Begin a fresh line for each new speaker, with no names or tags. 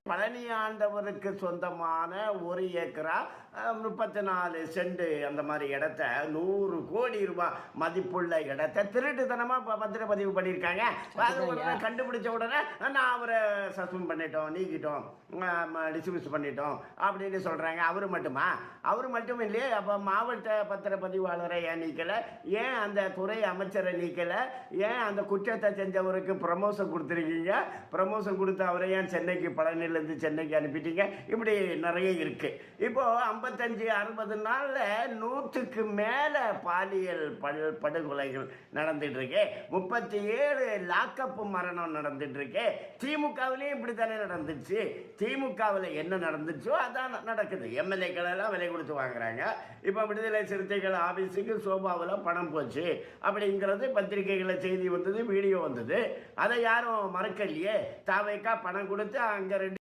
பழனி ஆண்டவருக்கு சொந்தமான 1 ஏக்கரா 34 சென்ட் அந்த மாதிரி இடத்த 100 கோடி ரூபாய் மதிப்புள்ள இடத்த திருட்டுத்தனமா பத்திரப்பதிவு பண்ணியிருக்காங்க. கண்டுபிடிச்ச உடனே நான் அவரை சஸ்பெண்ட் பண்ணிட்டோம், நீக்கிட்டோம், டிஸ்மிஸ் பண்ணிட்டோம் அப்படின்னு சொல்றாங்க. அவரு மட்டும் இல்லையே. அப்ப மாவட்ட பத்திரப்பதிவாளரை ஏன் நீக்கல? ஏன் அந்த துறை அமைச்சரை நீக்கல? ஏன் அந்த குற்றத்தை செஞ்சவருக்கு ப்ரமோஷன் கொடுத்துருக்கீங்க? ப்ரமோஷன் கொடுத்து அவரை ஏன் சென்னைக்கு பழனியிலேருந்து சென்னைக்கு அனுப்பிட்டீங்க? இப்படி நிறைய இருக்கு. இப்போ 55-60 நாள்ல 100க்கு மேல பாலியல் படுகொலைகள் நடந்துட்டு இருக்கு. 37 லாக்அப் மரணம் நடந்துட்டு இருக்கு. திமுகவிலையும் இப்படித்தானே நடந்துச்சு. திமுகவில் என்ன நடந்துச்சோ அதான் நடக்குது. எம்எல்ஏக்கள் எல்லாம் விலை கொடுத்து வாங்குறாங்க. இப்போ விடுதலை சிறுத்தைகள் ஆபீஸுக்கு சோபாவில் பணம் போச்சு அப்படிங்கிறது பத்திரிகைகளில் செய்தி வந்தது, வீடியோ வந்தது. அதை யாரும் மறக்கலையே. தாவைக்கா பணம் கொடுத்து அங்கே 2